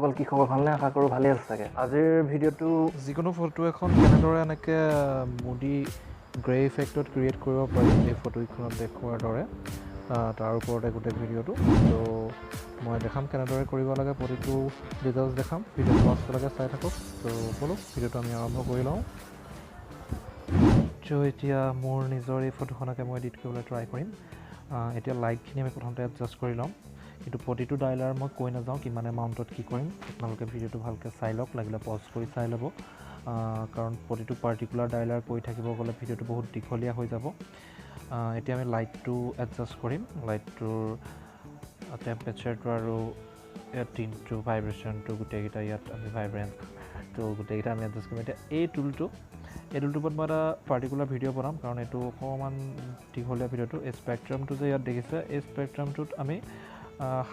বন্ধুসকল কি খবৰ ভালনে আশা কৰোঁ ভালে আছে চাগে আজিৰ ভিডিঅ'টো যিকোনো ফটো এখন কেনেদৰে এনেকৈ মুডি গ্ৰে ইফেক্টত ক্ৰিয়েট কৰিব পাৰি এই ফটোখনত দেখুৱাৰ দৰে তাৰ ওপৰতে গোটেই ভিডিঅ'টো তো মই দেখাম কেনেদৰে কৰিব লাগে প্ৰতিটো ডিটেইলছ দেখাম ভিডিঅ'টো লাষ্টলৈকে চাই থাকক তো ব'লো ভিডিঅ'টো আমি আৰম্ভ কৰি লওঁ তো এতিয়া মোৰ নিজৰ এই ফটোখনকে মই এডিট কৰিবলৈ ট্ৰাই কৰিম এতিয়া লাইটখিনি আমি প্ৰথমতে এডজাষ্ট কৰি ল'ম কিন্তু প্ৰতিটো ডাইলাৰ মই কৈ নাযাওঁ কিমান এমাউণ্টত কি কৰিম আপোনালোকে ভিডিঅ'টো ভালকৈ চাই লওক লাগিলে পজ কৰি চাই ল'ব কাৰণ প্ৰতিটো পাৰ্টিকুলাৰ ডাইলাৰ কৈ থাকিব গ'লে ভিডিঅ'টো বহুত দীঘলীয়া হৈ যাব এতিয়া আমি লাইটটো এডজাষ্ট কৰিম লাইটটোৰ টেম্পাৰেচাৰটো আৰু টিনটো ভাইব্ৰেশ্যনটো গোটেইকেইটা ইয়াত আমি ভাইব্ৰেঞ্চটো গোটেইকেইটা আমি এডজাষ্ট কৰিম এতিয়া এই টুলটোৰ ওপৰত মই এটা পাৰ্টিকুলাৰ ভিডিঅ' বনাম কাৰণ এইটো অকণমান দীঘলীয়া ভিডিঅ'টো এই স্পেক্ট্ৰামটো যে ইয়াত দেখিছে এই স্পেক্ট্ৰামটোত আমি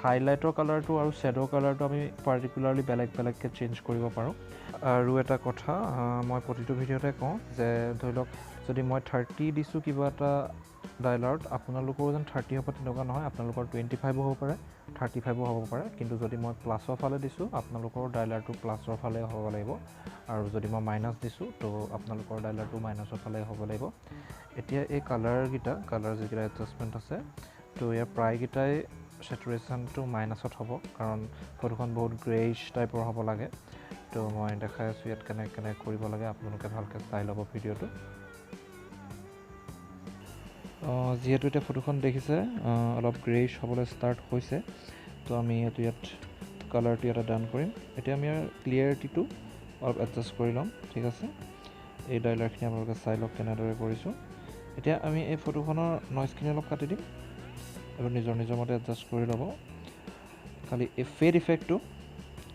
হাইলাইটৰ কালাৰটো আৰু শ্বেডৰ কালাৰটো আমি পাৰ্টিকুলাৰলি বেলেগকৈ চেঞ্জ কৰিব পাৰোঁ আৰু এটা কথা মই প্ৰতিটো ভিডিঅ'তে কওঁ যে ধৰি লওক যদি মই 30 দিছোঁ কিবা এটা ডাইলাৰত আপোনালোকৰ যেন 30 হ'ব তেনেকুৱা নহয় আপোনালোকৰ 25 হ'ব পাৰে 35 হ'ব পাৰে কিন্তু যদি মই প্লাছৰ ফালে দিছোঁ আপোনালোকৰ ডাইলাৰটো প্লাছৰ ফালে হ'ব লাগিব আৰু যদি মই মাইনাছ দিছোঁ তো আপোনালোকৰ ডাইলাৰটো মাইনাছৰ ফালে হ'ব লাগিব এতিয়া এই কালাৰ যিকেইটা এডজাষ্টমেণ্ট আছে তো ইয়াৰ প্ৰায়কেইটাই চেচুৰেশ্যনটো মাইনাছত হ'ব কাৰণ ফটোখন বহুত গ্ৰেইছ টাইপৰ হ'ব লাগে তো মই দেখাই আছোঁ ইয়াত কেনেকৈ কৰিব লাগে আপোনালোকে ভালকৈ চাই ল'ব ভিডিঅ'টো যিহেতু এতিয়া ফটোখন দেখিছে অলপ গ্ৰেইছ হ'বলৈ ষ্টাৰ্ট হৈছে তো আমি ইয়াত কালাৰটো ইয়াতে ডান কৰিম এতিয়া আমি ইয়াৰ ক্লিয়াৰিটিটো অলপ এডজাষ্ট কৰি ল'ম ঠিক আছে এই ডাইলাৰখিনি আপোনালোকে চাই লওক কেনেদৰে কৰিছোঁ এতিয়া আমি এই ফটোখনৰ নইজখিনি অলপ কাটি দিম আৰু নিজৰ মতে এডজাষ্ট কৰি ল'ব খালি এই ফেড ইফেক্টটো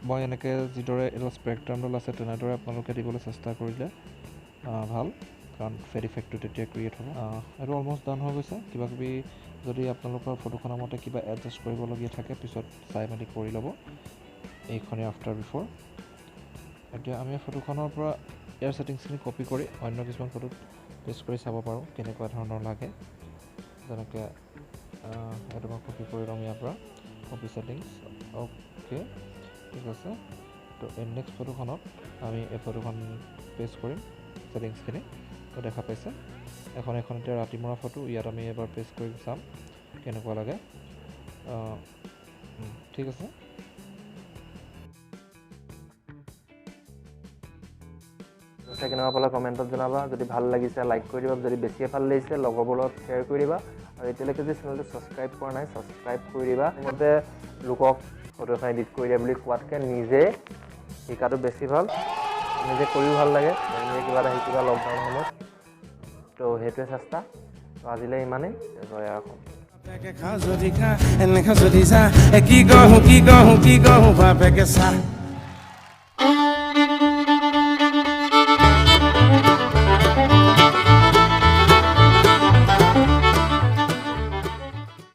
মই এনেকৈ যিদৰে এটা স্পেক্ট্ৰামডাল আছে তেনেদৰে আপোনালোকে দিবলৈ চেষ্টা কৰিলে ভাল কাৰণ ফেড ইফেক্টটো তেতিয়া ক্ৰিয়েট হ'ব আৰু অলমষ্ট ডান হৈ গৈছে কিবাকিবি যদি আপোনালোকৰ ফটোখনৰ মতে কিবা এডজাষ্ট কৰিবলগীয়া থাকে পিছত চাই মেলি কৰি ল'ব এইখনেই আফটাৰ বিফ'ৰ এতিয়া আমি ফটোখনৰ পৰা ইয়াৰ ছেটিংছখিনি কপি কৰি অন্য কিছুমান ফটোত পেষ্ট কৰি চাব পাৰোঁ কেনেকুৱা ধৰণৰ লাগে যেনেকৈ এইটো মই কপি কৰি ল'ম ইয়াৰ পৰা কপি ছেটিংছ অ'কে ঠিক আছে তো এই নেক্সট ফটোখনত আমি এই ফটোখন পেষ্ট কৰিম ছেটিংছখিনি তো দেখা পাইছে এখন এতিয়া ৰাতি মৰা ফটো ইয়াত আমি এবাৰ পেষ্ট কৰি চাম কেনেকুৱা লাগে ঠিক আছে কেনেকুৱা পালে কমেণ্টত জনাবা যদি ভাল লাগিছে লাইক কৰি দিবা যদি বেছিয়ে ভাল লাগিছে লগৰবোৰৰ লগত শ্বেয়াৰ কৰি দিবা আৰু এতিয়ালৈকে যদি চেনেলটো ছাবস্ক্ৰাইব কৰা নাই ছাবস্ক্ৰাইব কৰি দিবা মতে লোকক ফটো এখন এডিট কৰি দিয়া বুলি কোৱাতকৈ নিজে শিকাটো বেছি ভাল নিজে কৰিও ভাল লাগে নিজে কিবা এটা শিকিবা লকডাউন সময়ত তো সেইটোৱে চেষ্টা তো আজিলৈ ইমানেই জয় ৰাখোঁ খা যদি খা এনেকা যদি যা কি কওঁ বাপেকে চা